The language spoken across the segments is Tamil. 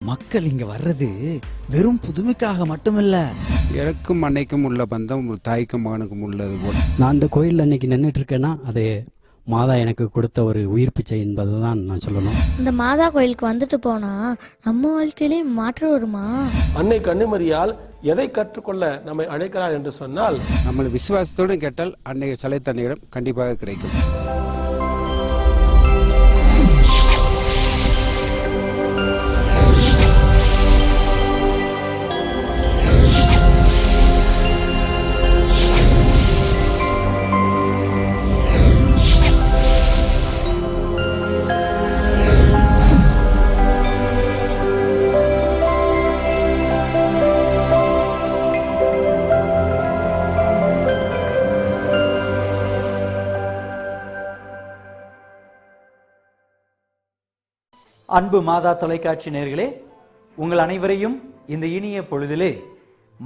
மக்கள் இங்க வர்றது வெறும் புதுமைக்காக மட்டுமில்ல, எனக்கும் அன்னைக்கும் உள்ள பந்தம் தாய்க்கும் மகனுக்கும் உள்ளது போல். நான் அந்த கோயிலில் அன்னைக்கு நின்றுட்டு இருக்கேன்னா அது மாதா எனக்கு கொடுத்த ஒரு உயிர் பிச்சை என்பதை தான் நான் சொல்லணும். இந்த மாதா கோயிலுக்கு வந்துட்டு போனா நம்ம வாழ்க்கையிலே மாற்றம் வருமா? அன்னை கன்னிமரியால் எதை கற்றுக்கொள்ள நம்மை அழைக்கிறார் என்று சொன்னால், நம்ம விசுவாசத்தோடு கேட்டால் அன்னை சலைத்தன்னையிடம் கண்டிப்பாக கிடைக்கும். அன்பு மாதா தொலைக்காட்சி நேயர்களே, உங்கள் அனைவரையும் இந்த இனிய பொழுதிலே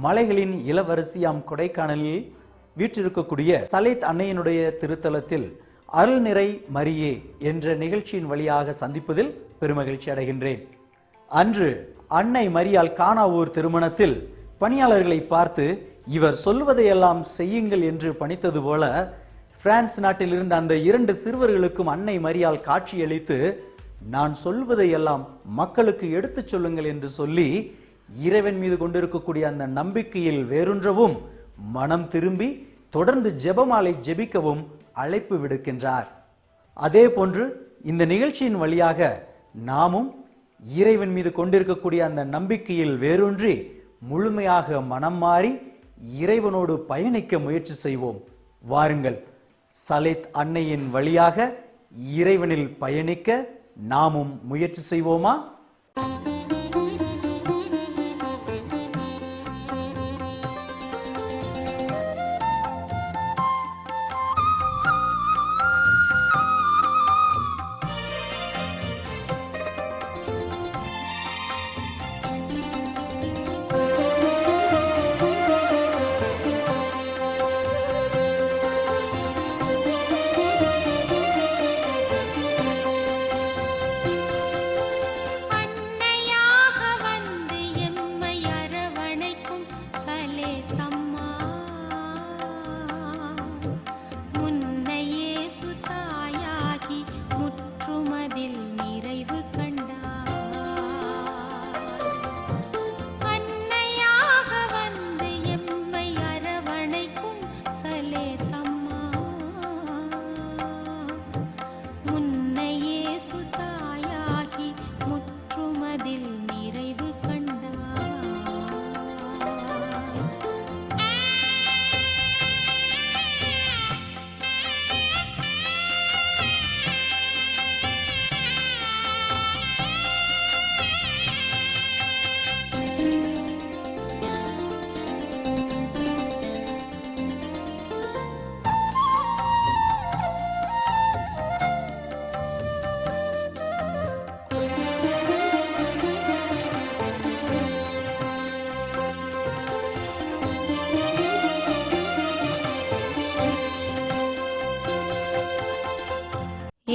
மலைகளின் இளவரசியாம் கொடைக்கானலில் வீற்றிருக்கக்கூடிய சலேத் அன்னையினுடைய திருத்தலத்தில் அருள் நிறை மரியே என்ற நிகழ்ச்சியின் வழியாக சந்திப்பதில் பெருமகிழ்ச்சி அடைகின்றேன். அன்று அன்னை மரியாள் கானா ஊர் திருமணத்தில் பணியாளர்களை பார்த்து இவர் சொல்வதையெல்லாம் செய்யுங்கள் என்று பணித்தது போல பிரான்ஸ் நாட்டில் இருந்த அந்த 2 சிறுவர்களுக்கும் அன்னை மரியாள் காட்சியளித்து நான் சொல்வதையெல்லாம் மக்களுக்கு எடுத்துச் சொல்லுங்கள் என்று சொல்லி இறைவன் மீது கொண்டிருக்கக்கூடிய அந்த நம்பிக்கையில் வேரூன்றவும் மனம் திரும்பி தொடர்ந்து ஜெபமாலை ஜெபிக்கவும் அழைப்பு விடுக்கின்றார். அதே போன்று இந்த நிகழ்ச்சியின் வழியாக நாமும் இறைவன் மீது கொண்டிருக்கக்கூடிய அந்த நம்பிக்கையில் வேரூன்றி முழுமையாக மனம் மாறி இறைவனோடு பயணிக்க முயற்சி செய்வோம். வாருங்கள், சலேத் அன்னையின் வழியாக இறைவனில் பயணிக்க நாமும் முயற்சி செய்வோமா?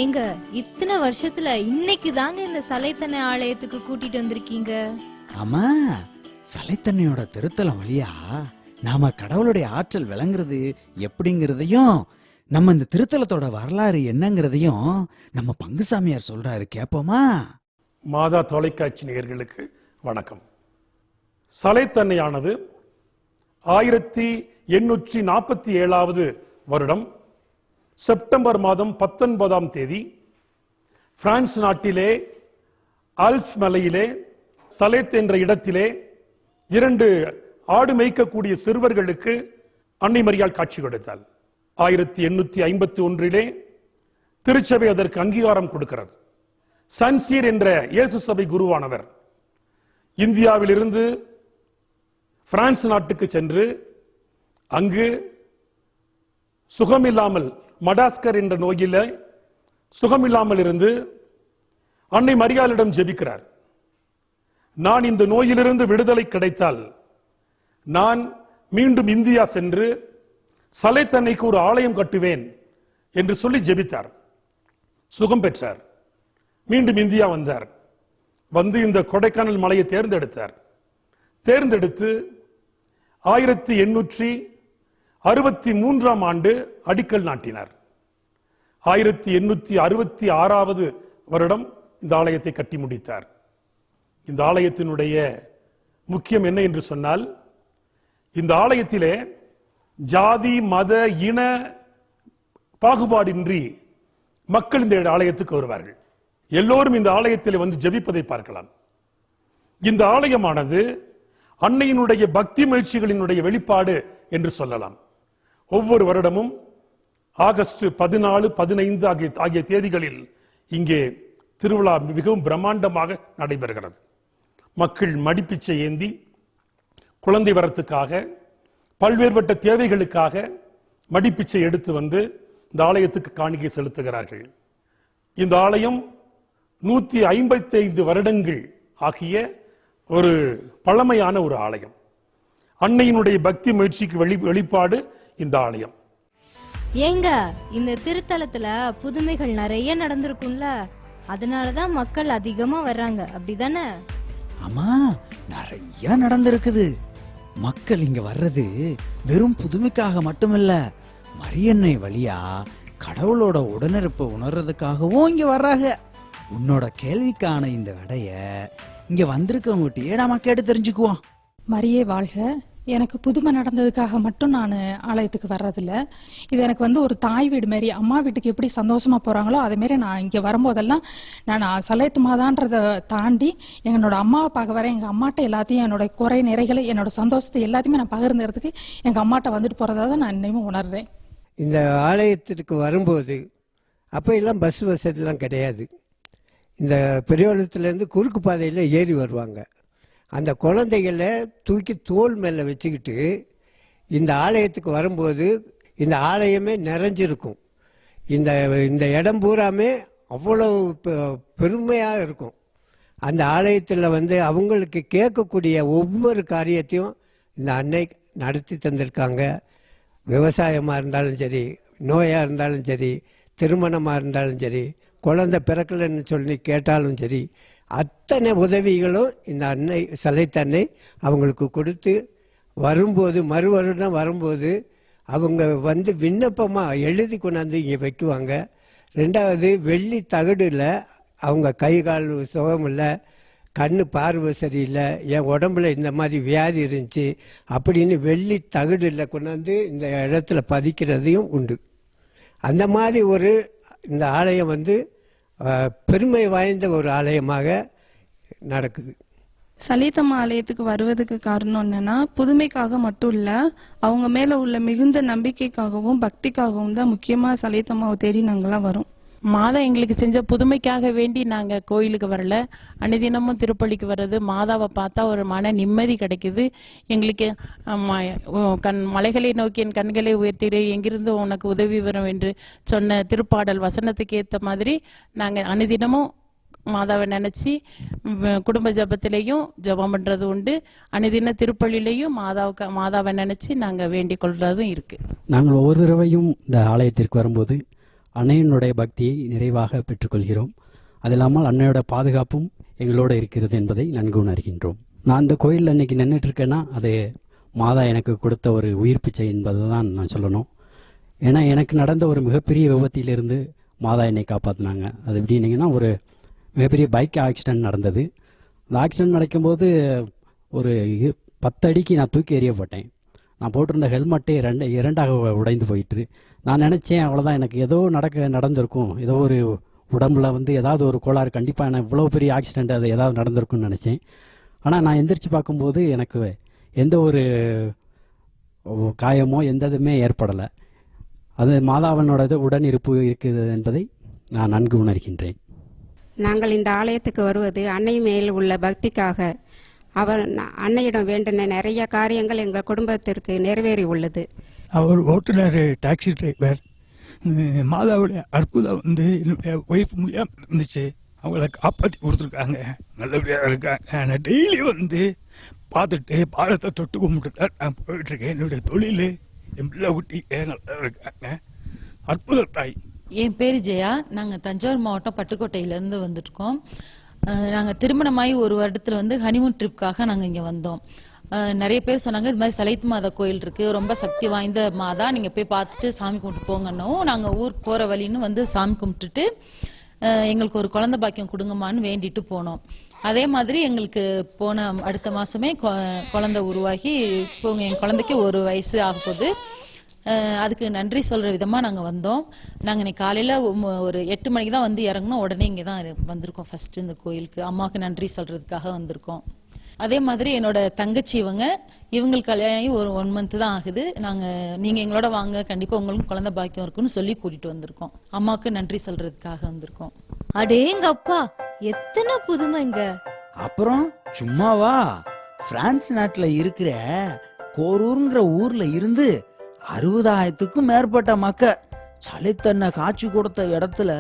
ஏங்க, இத்தனை வருஷத்துல இன்னைக்கு தாங்க இந்த சலைத்தன்னை ஆலயத்துக்கு கூட்டிட்டு வந்திருக்கீங்க. ஆமா, சலைத்தன்னையோட திருத்தலம் வழியா நாம கடவுளுடைய ஆற்றல் விளங்குறது எப்படிங்கிறதையும் நம்ம இந்த திருத்தலத்தோட வரலாறு என்னங்கிறதையும் நம்ம பங்குசாமியார் சொல்றாரு, கேட்போமா? மாதா தொலைக்காட்சி நேயர்களுக்கு வணக்கம். சலைத்தன்னையானது 1847 வருடம் செப்டம்பர் மாதம் 19ஆம் தேதி பிரான்ஸ் நாட்டிலே ஆல்ப்ஸ் மலையிலே சலேத் என்ற இடத்திலே 2 ஆடு மேய்க்கக்கூடிய சிறுவர்களுக்கு அன்னை மரியாள் காட்சி கொடுத்தாள். 1851 திருச்சபை அதற்கு அங்கீகாரம் கொடுக்கிறது. சன்சீர் என்ற இயேசு சபை குருவானவர் இந்தியாவிலிருந்து பிரான்ஸ் நாட்டுக்கு சென்று அங்கு சுகமில்லாமல் மடாஸ்கர் என்ற நோயில சுகமில்லாமல் இருந்து அன்னை மரியாளிடம் ஜெபிக்கிறார். நான் இந்த நோயிலிருந்து விடுதலை கிடைத்தால் நான் மீண்டும் இந்தியா சென்று சலைத்தன்னைக்கு ஒரு ஆலயம் கட்டுவேன் என்று சொல்லி ஜெபித்தார். சுகம் பெற்றார். மீண்டும் இந்தியா வந்தார். வந்து இந்த கொடைக்கானல் மலையை தேர்ந்தெடுத்தார். தேர்ந்தெடுத்து 1863ஆம் ஆண்டு அடிக்கல் நாட்டினார். 1866வது வருடம் இந்த ஆலயத்தை கட்டி முடித்தார். இந்த ஆலயத்தினுடைய முக்கியம் என்ன என்று சொன்னால், இந்த ஆலயத்திலே ஜாதி மத இன பாகுபாடின்றி மக்கள் இந்த ஆலயத்துக்கு வருவார்கள். எல்லோரும் இந்த ஆலயத்தில் வந்து ஜெபிப்பதை பார்க்கலாம். இந்த ஆலயமானது அன்னையினுடைய பக்தி முயற்சிகளினுடைய வெளிப்பாடு என்று சொல்லலாம். ஒவ்வொரு வருடமும் ஆகஸ்ட் 14, 15 ஆகிய தேதிகளில் இங்கே திருவிழா மிகவும் பிரம்மாண்டமாக நடைபெறுகிறது. மக்கள் மடிப்பிச்சை ஏந்தி குழந்தை வரத்துக்காக பல்வேறுபட்ட தேவைகளுக்காக மடிப்பிச்சை எடுத்து வந்து இந்த ஆலயத்துக்கு காணிக்கை செலுத்துகிறார்கள். இந்த ஆலயம் 155 வருடங்கள் ஆகிய ஒரு பழமையான ஒரு ஆலயம். அன்னையினுடைய பக்தி முயற்சிக்கு வெளிப்பாடு இந்த ஆலயம். ஏங்க இந்த திருத்தலத்துல புதுமைகள் நிறைய நடந்திருக்கும்ல, அதனாலதான் மக்கள் அதிகமா வர்றாங்க, அப்படிதானே? ஆமா, நிறைய நடந்திருக்குது. மக்கள் இங்க வர்றது வெறும் புதுமைக்காக மட்டுமல்ல, மரியன்னை வழியா கடவுளோட உடனிருப்பை உணர்றதுக்காகவும் இங்க வர்றாங்க. உன்னோட கேள்விக்கான இந்த விடைய இங்க வந்திருக்கவங்ககிட்டயே நாம கேட்டு தெரிஞ்சுக்குவோம். மரியே வாழ்க. எனக்கு புதுமை நடந்ததுக்காக மட்டும் நான் ஆலயத்துக்கு வர்றதில்ல. இது எனக்கு ஒரு தாய் வீடு மாரி. அம்மா வீட்டுக்கு எப்படி சந்தோஷமா போறாங்களோ அதே மாரி நான் இங்க வரும்போதெல்லாம் நான் சலேத்து மாதான்றதை தாண்டி என்னோட அம்மாவை பார்க்க வரேன். எங்க அம்மாட்ட எல்லாத்தையும் என்னோட குறை நிறைகளை என்னோட சந்தோஷத்தை எல்லாத்தையுமே நான் பகிர்ந்துறதுக்கு எங்க அம்மாட்ட வந்துட்டு போறதா தான் நான் இன்னமும் உணர்றேன். இந்த ஆலயத்திற்கு வரும்போது அப்போ எல்லாம் பஸ் வசதிலாம் கிடையாது. இந்த பெரியோளத்துலேருந்து குறுக்கு பாதையில் ஏறி வருவாங்க. அந்த குழந்தைகளை தூக்கி தோள் மேலே வச்சுக்கிட்டு இந்த ஆலயத்துக்கு வரும்போது இந்த ஆலயமே நிறைஞ்சிருக்கும். இந்த இடம் பூராமே அவ்வளோ பெருமையாக இருக்கும். அந்த ஆலயத்தில் அவங்களுக்கு கேட்கக்கூடிய ஒவ்வொரு காரியத்தையும் இந்த அன்னை நடத்தி தந்திருக்காங்க. விவசாயமாக இருந்தாலும் சரி, நோயாக இருந்தாலும் சரி, திருமணமாக இருந்தாலும் சரி, குழந்தை பிறக்கலைன்னு சொல்லி கேட்டாலும் சரி, அத்தனை உதவிகளும் இந்த அன்னை சலைத்தன்னை அவங்களுக்கு கொடுத்து வரும்போது மறுவருடம் வரும்போது அவங்க விண்ணப்பமாக எழுதி கொண்டாந்து இங்கே வைக்குவாங்க. ரெண்டாவது வெள்ளி தகடில் அவங்க கை கால் சுகம் இல்லை, கண்ணு பார்வை சரியில்லை, என் உடம்புல இந்த மாதிரி வியாதி இருந்துச்சு அப்படின்னு வெள்ளி தகடில் கொண்டாந்து இந்த இடத்துல பதிக்கிறதையும் உண்டு. அந்த மாதிரி இந்த ஆலயம் பெருமை வாய்ந்த ஒரு ஆலயமாக நடக்குது. சலேத்தம்மா ஆலயத்துக்கு வருவதுக்கு காரணம் என்னன்னா, புதுமைக்காக மட்டும் இல்ல, அவங்க மேல உள்ள மிகுந்த நம்பிக்கைக்காகவும் பக்திக்காகவும் தான் முக்கியமா சலேத்தம்மாவை தேடி நாங்கெல்லாம் வரோம். மாதா எங்களுக்கு செஞ்ச புதுமைக்காக வேண்டி நாங்கள் கோயிலுக்கு வரல. அன்னைதினமும் திருப்பள்ளிக்கு வர்றது, மாதாவை பார்த்தா ஒரு மன நிம்மதி கிடைக்குது எங்களுக்கு. மலைகளை நோக்கி என் கண்களை உயர்த்திடு, எங்கிருந்து உனக்கு உதவி வரும் என்று சொன்ன திருப்பாடல் வசனத்துக்கு ஏற்ற மாதிரி நாங்கள் அன்னைதினமும் மாதாவை நினச்சி குடும்ப ஜபத்திலையும் ஜபம் பண்ணுறது உண்டு. அன்னைதின திருப்பள்ளியிலையும் மாதாவை நினச்சி நாங்கள் வேண்டிக் கொள்றதும் இருக்கு. நாங்கள் ஒவ்வொரு தடவையும் இந்த ஆலயத்திற்கு வரும்போது அன்னையினுடைய பக்தியை நிறைவாக பெற்றுக்கொள்கிறோம். அது இல்லாமல் அன்னையோட பாதுகாப்பும் எங்களோடு இருக்கிறது என்பதை நன்கு உணர்கின்றோம். நான் இந்த கோயிலில் அன்னைக்கு நின்றுட்டு இருக்கேன்னா அது மாதா எனக்கு கொடுத்த ஒரு உயிர் பிச்சை என்பதை தான் நான் சொல்லணும். ஏன்னா எனக்கு நடந்த ஒரு மிகப்பெரிய விபத்திலிருந்து மாதா என்னை காப்பாற்றினாங்க. அது எப்படின்னீங்கன்னா, ஒரு மிகப்பெரிய பைக் ஆக்சிடென்ட் நடந்தது. அந்த ஆக்சிடென்ட் நடக்கும்போது ஒரு 10 அடிக்கு நான் தூக்கி எறியப்பட்டேன். நான் போட்டிருந்த ஹெல்மெட்டே இரண்டாக உடைந்து போயிட்டு. நான் நினச்சேன் அவ்வளோதான், எனக்கு ஏதோ நடந்திருக்கும், ஏதோ ஒரு உடம்புல ஏதாவது ஒரு கோளாறு, கண்டிப்பாக எனக்கு இவ்வளோ பெரிய ஆக்சிடெண்ட் அது ஏதாவது நடந்திருக்கும்னு நினச்சேன். ஆனால் நான் எந்திரிச்சு பார்க்கும்போது எனக்கு எந்த ஒரு காயமோ எந்த இதுவுமே ஏற்படலை. அது மாதாவனோட உடன் இருப்பு இருக்குது என்பதை நான் நன்கு உணர்கின்றேன். நாங்கள் இந்த ஆலயத்துக்கு வருவது அன்னை மேல் உள்ள பக்திக்காக. அவர் அன்னையிடம் வேண்டின நிறைய காரியங்கள் எங்கள் குடும்பத்திற்கு நிறைவேறி உள்ளது. அவர் ஓட்டுநர், டாக்ஸி டிரைவர். மாதாவுடைய அற்புதம் என்னுடைய ஒய்ஃப் முடியாமல் இருந்துச்சு, அவங்கள காப்பாற்றி கொடுத்துருக்காங்க, நல்லபடியாக இருக்காங்க. நான் டெய்லி பார்த்துட்டு பாலத்தை தொட்டு கும்பிட்டு தான் நான் போயிட்டுருக்கேன். என்னுடைய தொழில், என் பிள்ளை குட்டி நல்லா இருக்காங்க. அற்புத தாய். என் பேர் ஜெயா. நாங்கள் தஞ்சாவூர் மாவட்டம் பட்டுக்கோட்டையிலேருந்து வந்துட்டுருக்கோம். நாங்கள் திருமணமாகி ஒரு வருடத்தில் வந்து ஹனிமூன் ட்ரிப்காக நாங்கள் இங்கே வந்தோம். நிறைய பேர் சொன்னாங்க இது மாதிரி சலைத் மாதா கோயில் இருக்கு, ரொம்ப சக்தி வாய்ந்த மாதா, நீங்க போய் பார்த்துட்டு சாமி கும்பிட்டு போங்கன்னும். நாங்கள் ஊருக்கு போற வழின்னு வந்து சாமி கும்பிட்டுட்டு எங்களுக்கு ஒரு குழந்தை பாக்கியம் கொடுங்கம்மான்னு வேண்டிட்டு போனோம். அதே மாதிரி எங்களுக்கு போன அடுத்த மாசமே குழந்தை உருவாகி இப்போ என் குழந்தைக்கு 1 வயசு ஆக போகுது. அதுக்கு நன்றி சொல்ற விதமா நாங்க வந்தோம். நாங்க இன்னைக்கு காலையில ஒரு 8 மணிக்கு தான் வந்து இறங்கணும். உடனே இங்கே தான் வந்திருக்கோம். ஃபர்ஸ்ட் இந்த கோயிலுக்கு அம்மாவுக்கு நன்றி சொல்றதுக்காக வந்திருக்கோம். அதே மாதிரி என்னோட தங்கச்சி இவங்களுக்கு கல்யாணம் ஒரு 1 மந்த் தான் ஆகுது. நீங்க எங்களோட வாங்க, கண்டிப்பா உங்களுக்கு குழந்தை பாக்கியம் இருக்குன்னு சொல்லி கூட்டிட்டு வந்திருக்கோம். அம்மாவுக்கு நன்றி சொல்றதுக்காக வந்திருக்கோம். அடேங்க அப்பா, எத்தனை புதுமைங்க. அப்புறம் சும்மாவா, பிரான்ஸ் நாட்டுல இருக்கிற கோரூர்ங்கிற ஊர்ல இருந்து 60,000க்கும் மேற்பட்ட மக்கள் சலைத்தன்னை காட்சி கொடுத்த இடத்துல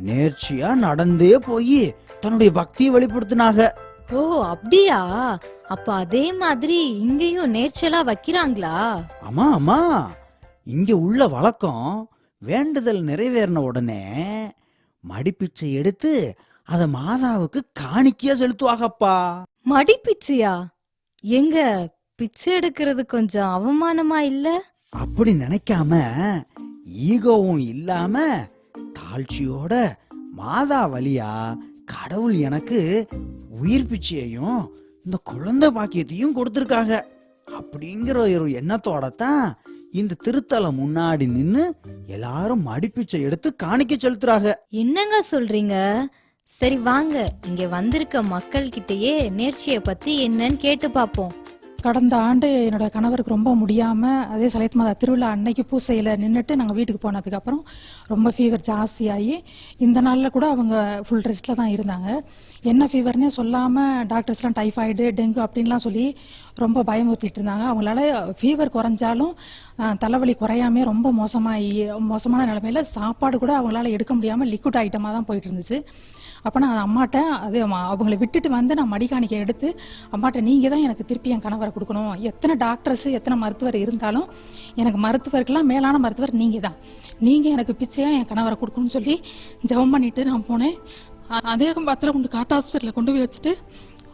நேர்ச்சியா நடந்தே போய் தன்னுடைய பக்தியை வெளிப்படுத்தினாங்க. ஓ அப்படியா? அப்ப அதே மாதிரி இங்கேயும் நேர்ச்சலா வைக்கிறாங்களா? ஆமா ஆமா, இங்க உள்ள வழக்கம் வேண்டுதல் நிறைவேறின உடனே மடிப்பிச்சை எடுத்து அத மாதாவுக்கு காணிக்கையா செலுத்துவாங்கப்பா. மடிப்பிச்சையா? எங்க பிச்சை எடுக்கிறது கொஞ்சம் அவமானமா இல்ல? அப்படி நினைக்காம ஈகோவும் இல்லாம தாழ்ச்சியோட மாதா வழியா கடவுள் எனக்கு உயிர் பிச்சையையும் இந்த குழந்தை பாக்கியத்தையும் கொடுத்திருக்காங்க அப்படிங்கிற ஒரு எண்ணத்தோட தான் இந்த திருத்தலம் முன்னாடி நின்னு எல்லாரும் மடிப்பிச்சை எடுத்து காணிக்கை செலுத்துறாங்க. என்னங்க சொல்றீங்க? சரி வாங்க, இங்க வந்திருக்க மக்கள் கிட்டயே நேர்ச்சியை பத்தி என்னன்னு கேட்டு பாப்போம். கடந்த ஆண்டு என்னோட கணவருக்கு ரொம்ப முடியாமல் அதே சலைத் மாதா திருவிழா அன்னைக்கு பூசையில் நின்றுட்டு நாங்கள் வீட்டுக்கு போனதுக்கப்புறம் ரொம்ப ஃபீவர் ஜாஸ்தியாகி இந்த நாளில் கூட அவங்க ஃபுல் ரெஸ்ட்டில் தான் இருந்தாங்க. என்ன ஃபீவர்னே சொல்லாமல் டாக்டர்ஸ்லாம் டைஃபாய்டு டெங்கு அப்படின்லாம் சொல்லி ரொம்ப பயமுறுத்திட்டு இருந்தாங்க. அவங்களால ஃபீவர் குறைஞ்சாலும் தலைவலி குறையாமே ரொம்ப மோசமான நிலைமையில் சாப்பாடு கூட அவங்களால எடுக்க முடியாமல் லிக்விட் ஐட்டமாக தான் போயிட்டு இருந்துச்சு. அப்போ நான் அம்மாட்ட அவங்கள விட்டுட்டு வந்து நான் மடிக்காணிக்கை எடுத்து அம்மாட்ட நீங்கள் தான் எனக்கு திருப்பி என் கணவரை கொடுக்கணும், எத்தனை டாக்டர்ஸு எத்தனை மருத்துவர் இருந்தாலும் எனக்கு மருத்துவருக்கெல்லாம் மேலான மருத்துவர் நீங்கள் தான், நீங்கள் எனக்கு பிச்சையாக என் கணவரை கொடுக்கணும்னு சொல்லி ஜெபம் பண்ணிட்டு நான் போனேன். அதே பத்திரம் கொண்டு காட்டு ஹாஸ்பிட்டலில் கொண்டு போய் வச்சுட்டு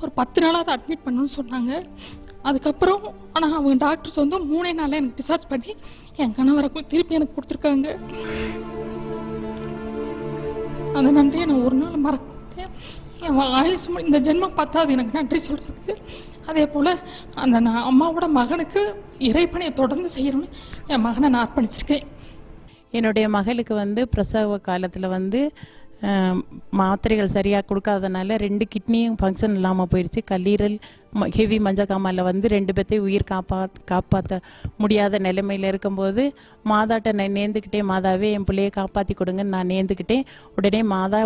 ஒரு 10 நாளாக அதை அட்மிட் பண்ணணும்னு சொன்னாங்க. அதுக்கப்புறம் ஆனால் அவங்க டாக்டர்ஸ் வந்து 3 நாளில் எனக்கு டிஸ்சார்ஜ் பண்ணி என் கணவரை திருப்பி எனக்கு கொடுத்துருக்காங்க. அந்த நன்றியை நான் ஒரு நாள் மறக்கேன். என் ஆயுசு இந்த ஜென்மம் பத்தாது எனக்கு நன்றி சொல்றதுக்கு. அதே போல் அந்த நான் அம்மாவோட மகனுக்கு இறைப்பணியை தொடர்ந்து செய்யணும்னு என் மகனை நான் அர்ப்பணிச்சிருக்கேன். என்னுடைய மகளுக்கு வந்து பிரசவ காலத்தில் வந்து மாத்திரைகள் சரியாக கொடுக்காதனால 2 கிட்னியும் ஃபங்க்ஷன் இல்லாமல் போயிடுச்சு. கல்லீரல் ஹெவி மஞ்சக்காமலில் வந்து 2 பேர்த்தையும் உயிர் காப்பாற்ற முடியாத நிலைமையில் இருக்கும்போது மாதாட்ட நான் நேர்ந்துக்கிட்டே, மாதாவே என் பிள்ளையை காப்பாற்றி கொடுங்கன்னு நான் நேர்ந்துக்கிட்டேன். உடனே மாதா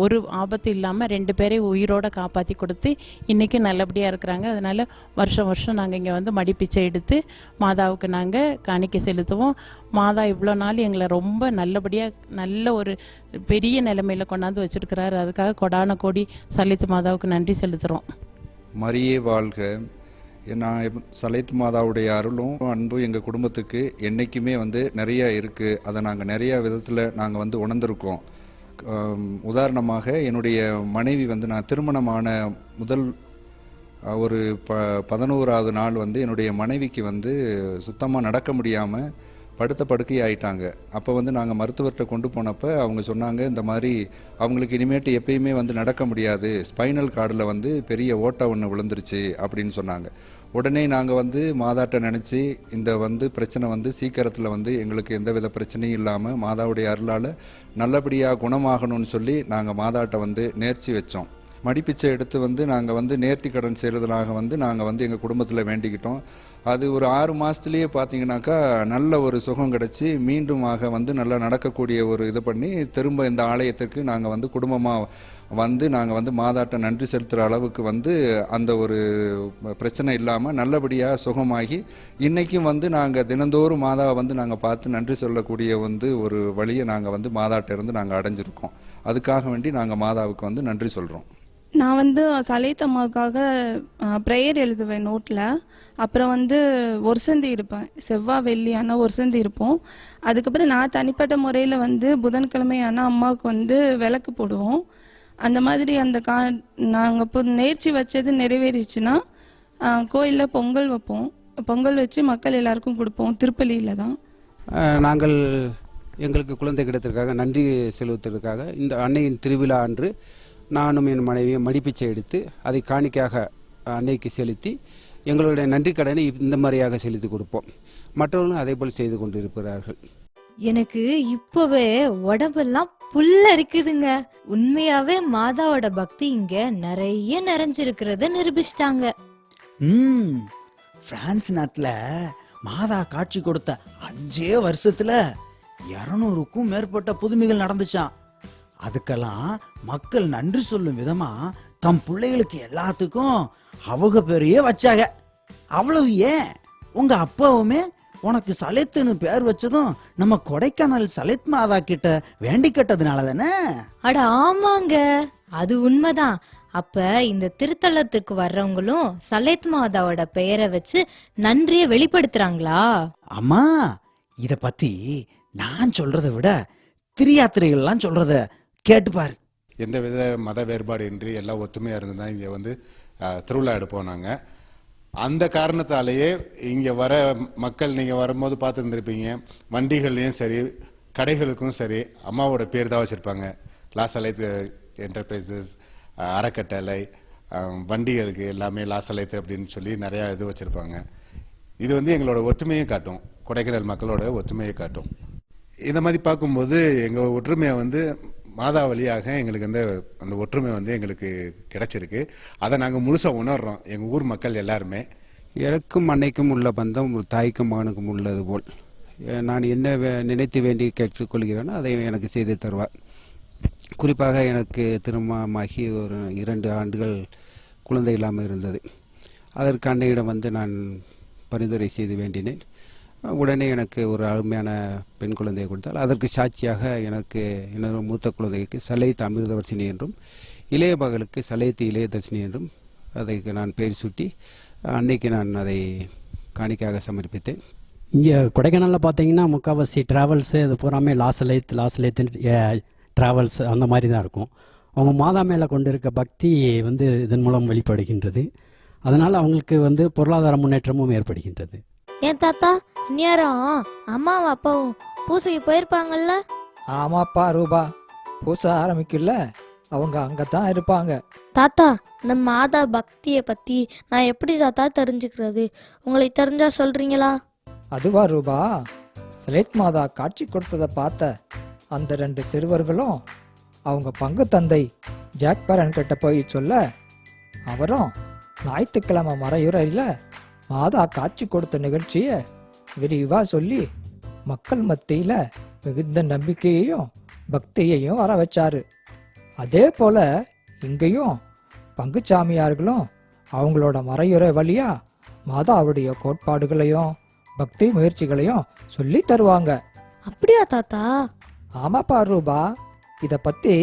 ஒரு ஆபத்து இல்லாமல் 2 பேரையும் உயிரோடு காப்பாற்றி கொடுத்து இன்றைக்கி நல்லபடியாக இருக்கிறாங்க. அதனால் வருஷம் நாங்கள் இங்கே வந்து மடிப்பிச்சை எடுத்து மாதாவுக்கு நாங்கள் காணிக்கை செலுத்துவோம். மாதா இவ்வளோ நாள் எங்களை ரொம்ப நல்லபடியாக நல்ல ஒரு பெரிய நிலைமையில் கொண்டாந்து வச்சுருக்கிறாரு. அதுக்காக கொடான கோடி சலைத் மாதாவுக்கு நன்றி செலுத்துகிறோம். மரியே வாழ்க. நான் சலைத் மாதாவுடைய அருளும் அன்பும் எங்கள் குடும்பத்துக்கு என்றைக்குமே வந்து நிறையா இருக்குது. அதை நாங்கள் நிறையா விதத்தில் நாங்கள் வந்து உணர்ந்திருக்கோம். உதாரணமாக என்னுடைய மனைவி வந்து நான் திருமணமான முதல் ஒரு 11வது நாள் வந்து என்னுடைய மனைவிக்கு வந்து சுத்தமாக நடக்க முடியாமல் படுத்த படுக்கை ஆயிட்டாங்க. அப்போ வந்து நாங்கள் மருத்துவர்கிட்ட கொண்டு போனப்போ அவங்க சொன்னாங்க, இந்த மாதிரி அவங்களுக்கு இனிமேட்டு எப்பயுமே வந்து நடக்க முடியாது, ஸ்பைனல் கார்டில் வந்து பெரிய ஓட்டை ஒன்று விழுந்துருச்சு அப்படின்னு சொன்னாங்க. உடனே நாங்கள் வந்து மாதாட்ட நினச்சி இந்த வந்து பிரச்சனை வந்து சீக்கிரத்தில் வந்து எங்களுக்கு எந்தவித பிரச்சனையும் இல்லாமல் மாதாவுடைய அருளால் நல்லபடியாக குணமாகணும்னு சொல்லி நாங்கள் மாதாட்ட வந்து நேர்ச்சி வச்சோம். மடிப்பிச்சை எடுத்து வந்து நாங்கள் வந்து நேர்த்தி கடன் செய்கிறதுனாக வந்து நாங்கள் வந்து எங்கள் குடும்பத்தில் வேண்டிக்கிட்டோம். அது ஒரு 6 மாதத்துலேயே பார்த்தீங்கன்னாக்கா நல்ல ஒரு சுகம் கிடச்சி மீண்டுமாக வந்து நல்லா நடக்கக்கூடிய ஒரு இது பண்ணி திரும்ப இந்த ஆலயத்திற்கு நாங்கள் வந்து குடும்பமாக வந்து நாங்கள் வந்து மாதாட்ட நன்றி செலுத்துகிற அளவுக்கு வந்து அந்த ஒரு பிரச்சனை இல்லாமல் நல்லபடியாக சுகமாகி இன்றைக்கும் வந்து நாங்கள் தினந்தோறும் மாதாவை வந்து நாங்கள் பார்த்து நன்றி சொல்லக்கூடிய வந்து ஒரு வழியை நாங்கள் வந்து மாதாட்ட இருந்து நாங்கள் அடைஞ்சிருக்கோம். அதுக்காக வேண்டி நாங்கள் மாதாவுக்கு வந்து நன்றி சொல்கிறோம். நான் வந்து சலைத் அம்மாவுக்காக ப்ரேயர் எழுதுவேன் நோட்டில். அப்புறம் வந்து ஒருசந்தி இருப்பேன், செவ்வாய் வெள்ளி ஆனால் ஒருசந்தி இருப்போம். அதுக்கப்புறம் நான் தனிப்பட்ட முறையில் வந்து புதன்கிழமை ஆனால் அம்மாவுக்கு வந்து விளக்கு போடுவோம். அந்த மாதிரி அந்த நாங்கள் இப்போ நேர்ச்சி வச்சது நிறைவேறிச்சுன்னா கோயிலில் பொங்கல் வைப்போம். பொங்கல் வச்சு மக்கள் எல்லாருக்கும் கொடுப்போம். திருப்பலியில் தான். நாங்கள் எங்களுக்கு குழந்தை கிடைத்ததற்காக நன்றி செலுத்துவதற்காக இந்த அன்னையின் திருவிழா அன்று நானும் என் மனைவியும் மடிப்பிச்சை எடுத்து அதை காணிக்கையாக அன்னைக்கு செலுத்தி எங்களுடைய நன்றி கடனை இந்த மாதிரியாக செலுத்தி கொடுப்போம். மற்றவர்களும் அதே போல் செய்து கொண்டிருக்கிறார்கள். எனக்கு இப்பவே உடம்பெல்லாம் புல்ல இருக்குதுங்க. உண்மையாவே மாதாவோட பக்தி இங்க நிறைய நிறைஞ்சிருக்கிறத நிரூபிச்சிட்டாங்க. பிரான்ஸ் நாட்டுல மாதா காட்சி கொடுத்த 5 வருஷத்துல 200க்கும் மேற்பட்ட புதுமைகள் நடந்துச்சான். அதுக்கெல்லாம் மக்கள் நன்றி சொல்லும் விதமா தம் பிள்ளைகளுக்கு எல்லாத்துக்கும் அவங்க பேரையே வச்சாங்க. அவ்வளவு ஏன், உங்க அப்பாவுமே உனக்கு சலேத்துன்னு பேர் வச்சதும் நம்ம கொடைக்கானல் சலேத் மாதா கிட்ட வேண்டி கேட்டதுனால தானே? அட ஆமாங்க, அது உண்மைதான். அப்ப இந்த திருத்தலத்துக்கு வர்றவங்களும் சலேத் மாதாவோட பெயரை வச்சு நன்றிய வெளிப்படுத்துறாங்களா? அம்மா, இத பத்தி நான் சொல்றதை விட திரியாத்திரைகள்லாம் சொல்றத கேட்டுப்பாரு. எந்த வித மத வேறுபாடு இன்றி எல்லாம் ஒத்துமையா இருந்து தான் இங்க வந்து திருவிழா எடுப்போம் நாங்க. அந்த காரணத்தாலேயே இங்க வர மக்கள், நீங்க வரும்போது பார்த்துருந்துருப்பீங்க, வண்டிகள்லயும் சரி கடைகளுக்கும் சரி அம்மாவோட பேர் தான் வச்சிருப்பாங்க. லாசலைத் என்டர்பிரைசஸ் அறக்கட்டளை, வண்டிகளுக்கு எல்லாமே லாசலைத் அப்படின்னு சொல்லி நிறைய இது வச்சிருப்பாங்க. இது வந்து எங்களோட ஒற்றுமையை காட்டும், கொடைக்கானல் மக்களோட ஒற்றுமையை காட்டும். இந்த மாதிரி பார்க்கும்போது எங்க ஒற்றுமையை வந்து மாதா வழியாக எங்களுக்கு அந்த ஒற்றுமை வந்து எங்களுக்கு கிடைச்சிருக்கு. அதை நாங்கள் முழுசா உணர்றோம், எங்க ஊர் மக்கள் எல்லாருமே. எனக்கும் அன்னைக்கும் உள்ள பந்தம் ஒரு தாய்க்கும் மகனுக்கும் உள்ளது போல். நான் என்ன நினைத்து வேண்டி கேட்டுக்கொள்கிறேனோ அதை எனக்கு செய்து தருவார். குறிப்பாக எனக்கு திருமணமாகி ஒரு 2 ஆண்டுகள் குழந்தை இல்லாமல் இருந்தது. அதற்கு அன்னையிடம் வந்து நான் பரிந்துரை செய்து வேண்டினேன். உடனே எனக்கு ஒரு அருமையான பெண் குழந்தையை கொடுத்தால் அதற்கு சாட்சியாக எனக்கு என்னோட மூத்த குழந்தைக்கு சலேத் அமிர்தவர்ஷினி என்றும் இளைய மகளுக்கு சலேத் இளையதர்ஷினி என்றும் அதற்கு நான் பெயர் சூட்டி அன்னைக்கு நான் அதை காணிக்கையாக சமர்ப்பித்தேன். இங்கே கொடைக்கானலில் பார்த்தீங்கன்னா முக்கால்வாசி ட்ராவல்ஸு இது பூராமே லாசலேத் ட்ராவல்ஸ் அந்த மாதிரி தான் இருக்கும். அவங்க மாதா மேலே கொண்டு இருக்க பக்தி வந்து இதன் மூலம் வெளிப்படுகின்றது. அதனால் அவங்களுக்கு வந்து பொருளாதார முன்னேற்றமும் ஏற்படுகின்றது. ஏன் தாத்தா, இந்நேரம் அம்மாவும் அப்பாவும் பூசைக்கு போயிருப்பாங்கல்ல? ஆமாப்பா ரூபா, பூசை ஆரம்பிக்கல, அவங்க அங்கதான் இருப்பாங்க. தாத்தா, இந்த மாதா பக்தியை பத்தி நான் எப்படி தாத்தா தெரிஞ்சுக்கிறது? உங்களுக்கு தெரிஞ்சா சொல்றீங்களா? அதுவா ரூபா, சலேத் மாதா காட்சி கொடுத்ததை பார்த்த அந்த 2 சிறுவர்களும் அவங்க பங்கு தந்தை ஜாக் பேரன் கிட்ட போய் சொல்ல, அவரும் ஞாயிற்றுக்கிழமை மறையுறையில மாதா காட்சி கொடுத்த நிகழ்ச்சியை விரிவா சொல்லி மக்கள் மத்தியில மிகுந்த நம்பிக்கையையும் பக்தியையும் வர வச்சாரு. அதே போல இங்கேயும் பங்குச்சாமியார்களும் அவங்களோட மறையுறை வழியா மாதாவுடைய கோட்பாடுகளையும் பக்தி முயற்சிகளையும் சொல்லி தருவாங்க. அப்படியா தாத்தா? ஆமாப்பா ரூபா, இத பத்தி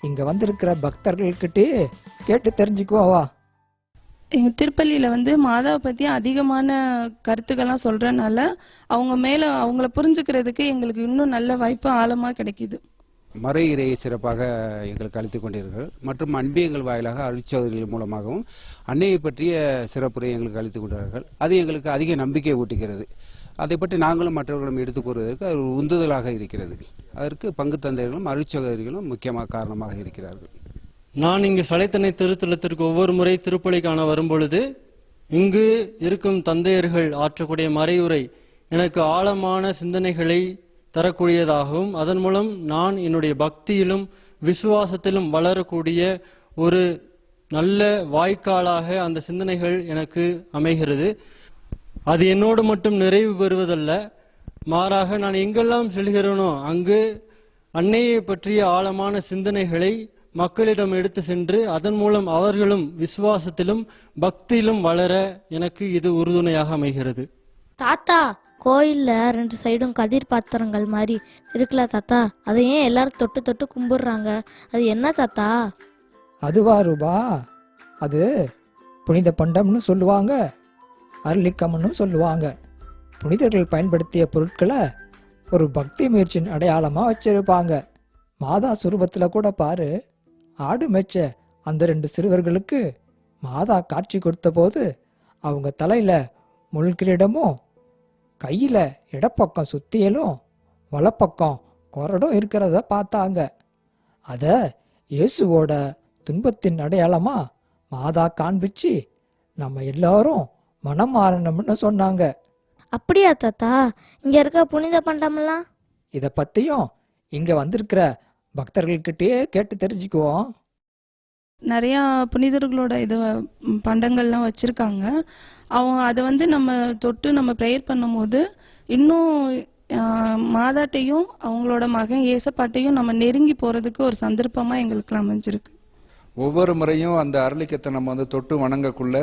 இங்க வந்திருக்கிற பக்தர்கள்கிட்டே கேட்டு தெரிஞ்சுக்குவா. எங்கள் திருப்பள்ளியில் வந்து மாதாவை பற்றி அதிகமான கருத்துக்கள்லாம் சொல்கிறனால அவங்க மேலே அவங்கள புரிஞ்சுக்கிறதுக்கு எங்களுக்கு இன்னும் நல்ல வாய்ப்பு ஆழமாக கிடைக்கிது. மறை இறையை சிறப்பாக எங்களுக்கு அளித்துக் கொண்டிருக்கிறார்கள். மற்றும் அன்பியங்கள் வாயிலாக அருட்சோதரிகள் மூலமாகவும் அன்னையை பற்றிய சிறப்புரை எங்களுக்கு அளித்துக் கொண்டார்கள். அது எங்களுக்கு அதிக நம்பிக்கை ஊட்டுகிறது. அதை பற்றி நாங்களும் மற்றவர்களும் எடுத்துக் கூறுவதற்கு அது ஒரு உந்துதலாக இருக்கிறது. அதற்கு பங்கு தந்தைகளும் அருட்சோதரிகளும் முக்கியமாக காரணமாக இருக்கிறார்கள். நான் இங்கு சலேத்தன்னை திருத்தலத்திற்கு ஒவ்வொரு முறை திருப்பலி காண வரும்பொழுது இங்கு இருக்கும் தந்தையர்கள் ஆற்றக்கூடிய மறையுரை எனக்கு ஆழமான சிந்தனைகளை தரக்கூடியதாகவும் அதன் மூலம் நான் என்னுடைய பக்தியிலும் விசுவாசத்திலும் வளரக்கூடிய ஒரு நல்ல வாய்க்காலாக அந்த சிந்தனைகள் எனக்கு அமைகிறது. அது என்னோடு மட்டும் நிறைவு பெறுவதல்ல, மாறாக நான் எங்கெல்லாம் செல்கிறேனோ அங்கு அன்னையை பற்றிய ஆழமான சிந்தனைகளை மக்களிடம் எடுத்து சென்று அதன் மூலம் அவர்களும் விசுவாசத்திலும் பக்தியிலும் வளர எனக்கு இது உறுதுணையாக அமைகிறது. தாத்தா, கோயில்ல 2 சைடும் கதிர் பாத்திரங்கள் மாதிரி இருக்குல்ல தாத்தா, அதை ஏன் எல்லாரும் தொட்டு தொட்டு கும்பிடுறாங்க? அது என்ன தாத்தா? அதுவா ரூபா, அது புனித பண்டம்னு சொல்லுவாங்க, அருளிக்கம்னு சொல்லுவாங்க. புனிதர்கள் பயன்படுத்திய பொருட்களை ஒரு பக்தி முயற்சியின் அடையாளமா வச்சிருப்பாங்க. மாதா சுரூபத்துல கூட பாரு, ஆடு மேய்ச்ச அந்த 2 சிறுவர்களுக்கு மாதா காட்சி கொடுத்த போது அவங்க தலையில முள் கிரீடமும் கையில இடப்பக்கம் சுத்தியலும் வலப்பக்கம் கொரடும் இருக்கிறத பார்த்தாங்க. அத இயேசுவோட துன்பத்தின் அடையாளமா மாதா காண்பிச்சு நம்ம எல்லாரும் மனம் மாறணும்னு சொன்னாங்க. அப்படியா தாத்தா? இங்க இருக்க புனித பண்டமெல்லாம் இத பத்தியும் இங்க வந்திருக்கிற பக்தர்கள்கிட்டயே கேட்டு தெரிஞ்சுக்குவோம். நிறையா புனிதர்களோட இது பண்டங்கள்லாம் வச்சுருக்காங்க. அவங்க அதை வந்து நம்ம தொட்டு நம்ம ப்ரேயர் பண்ணும்போது இன்னும் மாதாட்டையும் அவங்களோட மகன் ஏசப்பாட்டையும் நம்ம நெருங்கி போகிறதுக்கு ஒரு சந்தர்ப்பமாக எங்களுக்கு அமைஞ்சிருக்கு. ஒவ்வொரு முறையும் அந்த அருளிக்கத்தை நம்ம வந்து தொட்டு வணங்கக்குள்ள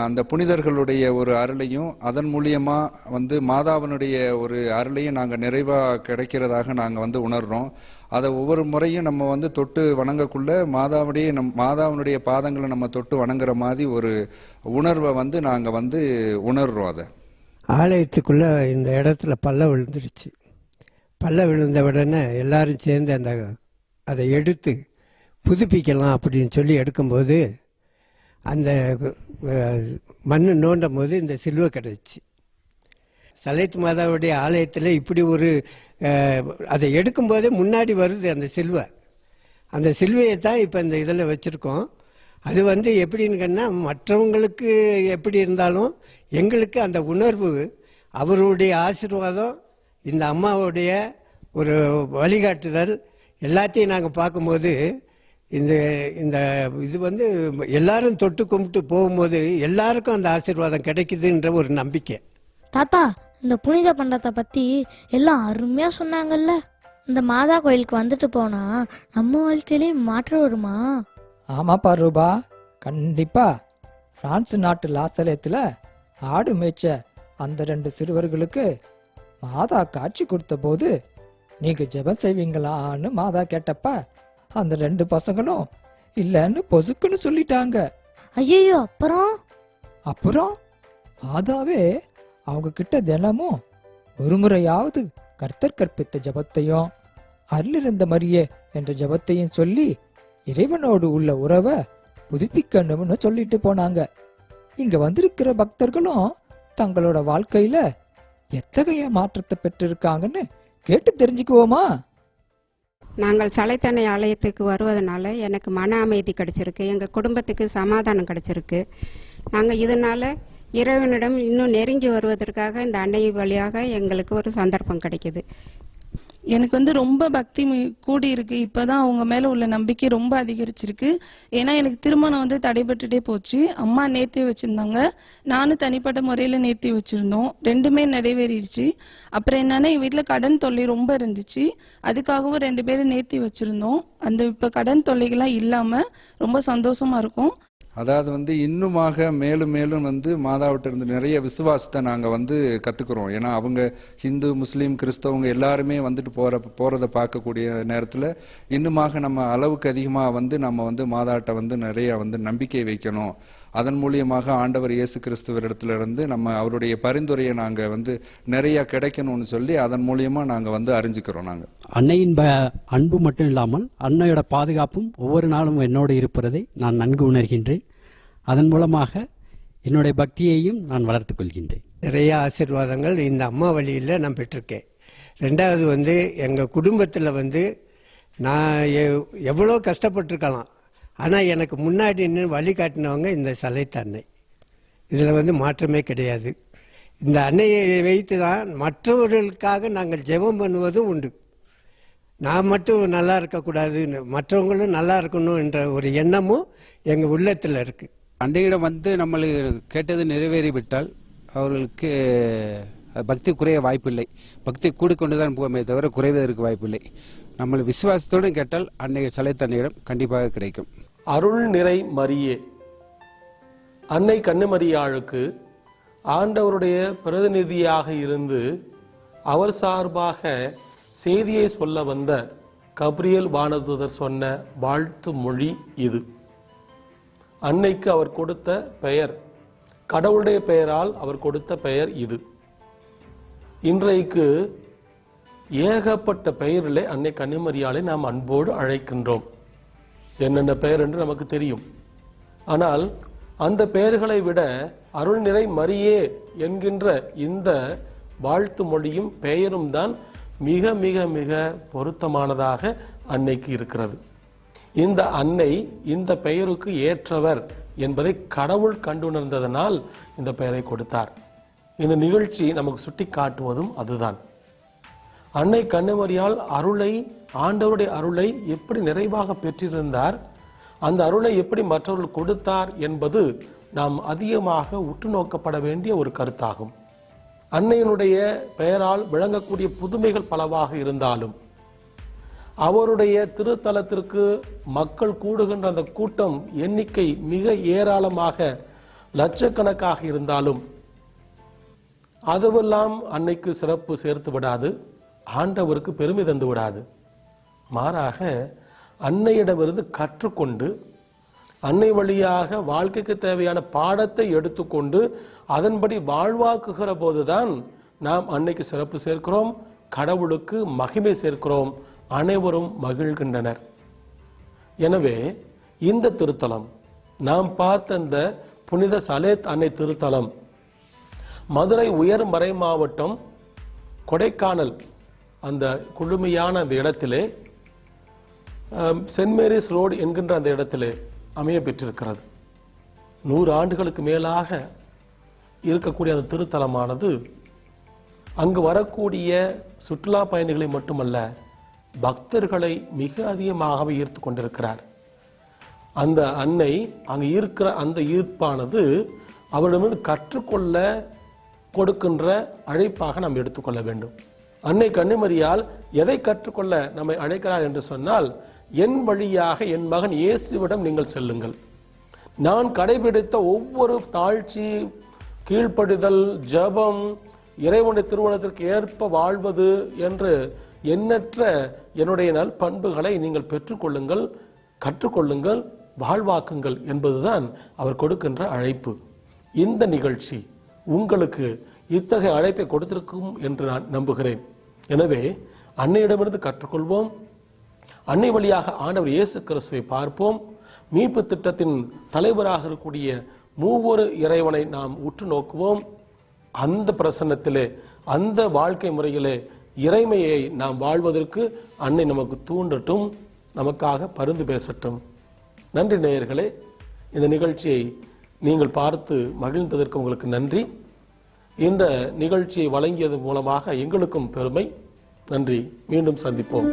அந்த புனிதர்களுடைய ஒரு அருளையும் அதன் மூலியமா வந்து மாதாவினுடைய ஒரு அருளையும் நாங்கள் நிறைவாக கிடைக்கிறதாக நாங்கள் வந்து உணர்றோம். அதை ஒவ்வொரு முறையும் நம்ம வந்து தொட்டு வணங்கக்குள்ள மாதாவினுடைய பாதங்களை நம்ம தொட்டு வணங்குற மாதிரி ஒரு உணர்வை வந்து நாங்கள் வந்து உணர்றோம். அதை ஆலயத்துக்குள்ள இந்த இடத்துல பள்ளம் விழுந்துருச்சு. பள்ளம் விழுந்த உடனே எல்லாரும் சேர்ந்து அதை எடுத்து புதுப்பிக்கலாம் அப்படின்னு சொல்லி எடுக்கும்போது அந்த மண் நோண்டும் போது இந்த சிலுவை கிடச்சி. சலேத் மாதாவுடைய ஆலயத்தில் இப்படி ஒரு அதை எடுக்கும்போதே முன்னாடி வருது அந்த சிலுவை. அந்த சிலுவையை தான் இப்போ இந்த இதில் வச்சுருக்கோம். அது வந்து எப்படின்னு சொன்னால் மற்றவங்களுக்கு எப்படி இருந்தாலும் எங்களுக்கு அந்த உணர்வு, அவருடைய ஆசீர்வாதம், இந்த அம்மாவுடைய ஒரு வழிகாட்டுதல் எல்லாத்தையும் நாங்கள் பார்க்கும்போது இந்த இந்த இது வந்து எல்லாரும் தொட்டு கும்பிட்டு போகும்போது எல்லாருக்கும் அந்த ஆசீர்வாதம் கிடைக்குதுன்ற ஒரு நம்பிக்கை. தாத்தா, இந்த புனித பண்டத்தை பத்தி எல்லாம் அருமையா சொன்னாங்கல்ல. இந்த மாதா கோயிலுக்கு வந்துட்டு போனா நம்ம வாழ்க்கையிலையும் மாற்றம் வருமா? ஆமாப்பா ரூபா, கண்டிப்பா. பிரான்ஸ் நாட்டு லாசலேத்தில் ஆடு மேய்ச்ச அந்த 2 சிறுவர்களுக்கு மாதா காட்சி கொடுத்த போது நீங்க ஜெபம் செய்வீங்களான்னு மாதா கேட்டப்ப அந்த 2 பசங்களும் இல்லைன்னு பொசுக்குன்னு சொல்லிட்டாங்க. ஐயோ, அப்புறம் மாதாவே அவங்க கிட்ட தினமும் ஒரு முறையாவது கர்த்தர் கற்பித்த ஜெபத்தையும் அருளிருந்த மரியே என்ற ஜெபத்தையும் சொல்லி இறைவனோடு உள்ள உறவை புதுப்பிக்கணும்னு சொல்லிட்டு போனாங்க. இங்க வந்திருக்கிற பக்தர்களும் தங்களோட வாழ்க்கையில எத்தகைய மாற்றத்தை பெற்றிருக்காங்கன்னு கேட்டு தெரிஞ்சுக்குவோமா? நாங்கள் சலைத்தன்னை ஆலயத்துக்கு வருவதனால எனக்கு மன அமைதி கிடைச்சிருக்கு, எங்கள் குடும்பத்துக்கு சமாதானம் கிடைச்சிருக்கு. நாங்கள் இதனால் இறைவனிடம் இன்னும் நெருங்கி வருவதற்காக இந்த அன்னை வழியாக எங்களுக்கு ஒரு சந்தர்ப்பம் கிடைக்கிது. எனக்கு வந்து ரொம்ப பக்தி கூடி இருக்கு. இப்பதான் அவங்க மேல உள்ள நம்பிக்கை ரொம்ப அதிகரிச்சிருக்கு. ஏன்னா எனக்கு திருமணம் வந்து தடைபட்டுட்டே போச்சு. அம்மா நேர்த்தி வச்சிருந்தாங்க, நானும் தனிப்பட்ட முறையில நேர்த்தி வச்சிருந்தோம். 2மே நிறைவேறிடுச்சு. அப்புறம் என்னன்னா என் வீட்டுல கடன் தொல்லை ரொம்ப இருந்துச்சு. அதுக்காகவும் 2 பேரும் நேர்த்தி வச்சிருந்தோம். அந்த இப்ப கடன் தொல்லைகள்லாம் இல்லாம ரொம்ப சந்தோஷமா இருக்கும். அதாவது வந்து இன்னுமாக மேலும் மேலும் வந்து மாதாவிட்ட இருந்து நிறைய விசுவாசத்தை நாங்கள் வந்து கற்றுக்குறோம். ஏன்னா அவங்க ஹிந்து, முஸ்லீம், கிறிஸ்தவங்க எல்லாருமே வந்துட்டு போகிறத பார்க்கக்கூடிய நேரத்தில் இன்னுமாக நம்ம அளவுக்கு அதிகமாக வந்து நம்ம வந்து மாதாட்ட வந்து நிறைய வந்து நம்பிக்கை வைக்கணும். அதன் மூலியமாக ஆண்டவர் இயேசு கிறிஸ்துவரிடத்துல இருந்து நம்ம அவருடைய பரிந்துரையை நாங்கள் வந்து நிறைய கிடைக்கணும்னு சொல்லி அதன் மூலியமா நாங்கள் வந்து அறிஞ்சுக்கிறோம். நாங்கள் அன்னையின் அன்பு மட்டும் இல்லாமல் அன்னையோட பாதுகாப்பும் ஒவ்வொரு நாளும் என்னோடு இருப்பதை நான் நன்கு உணர்கின்றேன். அதன் மூலமாக என்னுடைய பக்தியையும் நான் வளர்த்துக் கொள்கின்றேன். நிறைய ஆசீர்வாதங்கள் இந்த அம்மா வழியில் நான் பெற்றிருக்கேன். 2வது வந்து எங்கள் குடும்பத்தில் வந்து நான் எவ்வளோ கஷ்டப்பட்டிருக்கலாம், ஆனால் எனக்கு முன்னாடி நின்று வழிகாட்டினவங்க இந்த சலைத்த அன்னை. இதில் வந்து மாற்றமே கிடையாது. இந்த அன்னையை வைத்து தான் மற்றவர்களுக்காக நாங்கள் ஜெபம் பண்ணுவதும் உண்டு. நான் மட்டும் நல்லா இருக்கக்கூடாது, மற்றவங்களும் நல்லா இருக்கணும் என்ற ஒரு எண்ணமும் எங்கள் உள்ளத்தில் இருக்குது. அன்றையிடம் வந்து நம்மளுக்கு கேட்டது நிறைவேறிவிட்டால் அவர்களுக்கு பக்தி குறைய வாய்ப்பில்லை. பக்தி கூடிக்கொண்டுதான் போகுமே தவிர குறைவதற்கு வாய்ப்பில்லை. நம்ம விசுவாசத்தோடு கேட்டால் அன்னை சலைத்த அன்னையிடம் கண்டிப்பாக கிடைக்கும். அருள் நிறை மரியே, அன்னை கன்னிமரியாளுக்கு ஆண்டவருடைய பிரதிநிதியாக இருந்து அவர் சார்பாக செய்தியை சொல்ல வந்த கப்ரியேல் வானதூதர் சொன்ன வாழ்த்து மொழி இது. அன்னைக்கு அவர் கொடுத்த பெயர், கடவுளுடைய பெயரால் அவர் கொடுத்த பெயர் இது. இன்றைக்கு ஏகப்பட்ட பெயரிலே அன்னை கன்னிமரியாளை நாம் அன்போடு அழைக்கின்றோம். என்னென்ன பெயர் என்று நமக்கு தெரியும். ஆனால் அந்த பெயர்களை விட அருள் நிறை மரியே என்கின்ற இந்த வாழ்த்து மொழியும் பெயரும் தான் மிக மிக மிக பொருத்தமானதாக அன்னைக்கு இருக்கிறது. இந்த அன்னை இந்த பெயருக்கு ஏற்றவர் என்பதை கடவுள் கண்டுணர்ந்ததனால் இந்த பெயரை கொடுத்தார். இந்த நிகழ்ச்சி நமக்கு சுட்டி காட்டுவதும் அதுதான். அன்னை கன்னிமரியால் அருளை, ஆண்டவருடைய அருளை எப்படி நிறைவாக பெற்றிருந்தார், அந்த அருளை எப்படி மற்றவர்கள் கொடுத்தார் என்பது நாம் அதிகமாக உற்று நோக்கப்பட வேண்டிய ஒரு கருத்தாகும். அன்னையினுடைய பெயரால் விளங்கக்கூடிய புதுமைகள் பலவாக இருந்தாலும், அவருடைய திருத்தலத்திற்கு மக்கள் கூடுகின்ற அந்த கூட்டம் எண்ணிக்கை மிக ஏராளமாக லட்சக்கணக்காக இருந்தாலும் அதுவெல்லாம் அன்னைக்கு சிறப்பு சேர்த்து விடாது, ஆண்டவருக்கு பெருமை தந்து விடாது. மாறாக அன்னையிடமிருந்து கற்றுக்கொண்டு அன்னை வழியாக வாழ்க்கைக்கு தேவையான பாடத்தை எடுத்துக்கொண்டு அதன்படி வாழ்வாக்குகிற போதுதான் நாம் அன்னைக்கு சிறப்பு சேர்க்கிறோம், கடவுளுக்கு மகிமை சேர்க்கிறோம், அனைவரும் மகிழ்கின்றனர். எனவே இந்த திருத்தலம், நாம் பார்த்த இந்த புனித சலேத் அன்னை திருத்தலம் மதுரை உயர் மறை மாவட்டம் கொடைக்கானல் அந்த குழுமையான அந்த இடத்திலே சென்ட் மேரிஸ் ரோடு என்கின்ற அந்த இடத்திலே அமைய பெற்றிருக்கிறது. 100 ஆண்டுகளுக்கு மேலாக இருக்கக்கூடிய அந்த திருத்தலமானது அங்கு வரக்கூடிய சுற்றுலா பயணிகளை மட்டுமல்ல, பக்தர்களை மிக அதிகமாகவே ஈர்த்து கொண்டிருக்கிறார். அந்த அன்னை அங்கு ஈர்க்கிற அந்த ஈர்ப்பானது அவரிடமிருந்து கற்றுக்கொள்ள கொடுக்கின்ற அழைப்பாக நாம் எடுத்துக்கொள்ள வேண்டும். அன்னை கன்னிமரியால் எதை கற்றுக்கொள்ள நம்மை அழைக்கிறார் என்று சொன்னால், என் வழியாக என் மகன் இயேசுவிடம் நீங்கள் செல்லுங்கள். நான் கடைபிடித்த ஒவ்வொரு தாழ்ச்சி, கீழ்ப்படிதல், ஜபம், இறைவனுடைய திருமணத்திற்கு ஏற்ப வாழ்வது என்று எண்ணற்ற என்னுடைய நற்பண்புகளை நீங்கள் பெற்றுக்கொள்ளுங்கள், கற்றுக்கொள்ளுங்கள், வாழ்வாக்குங்கள் என்பதுதான் அவர் கொடுக்கின்ற அழைப்பு. இந்த நிகழ்ச்சி உங்களுக்கு இத்தகைய அழைப்பை கொடுத்திருக்கும் என்று நான் நம்புகிறேன். எனவே அன்னையிடமிருந்து கற்றுக்கொள்வோம், அன்னை வழியாக ஆண்டவர் இயேசு கிறிஸ்துவை பார்ப்போம். மீட்பு திட்டத்தின் தலைவராக இருக்கக்கூடிய மூவொரு இறைவனை நாம் உற்று நோக்குவோம். அந்த பிரசன்னத்திலே, அந்த வாழ்க்கை முறையிலே இறைமையை நாம் வாழ்வதற்கு அன்னை நமக்கு தூண்டட்டும், நமக்காக பரிந்து பேசட்டும். நன்றி நேயர்களே, இந்த நிகழ்ச்சியை நீங்கள் பார்த்து மகிழ்ந்ததற்கு உங்களுக்கு நன்றி. இந்த நிகழ்ச்சியை வழங்கியது மூலமாக எங்களுக்கும் பெருமை. நன்றி. மீண்டும் சந்திப்போம்.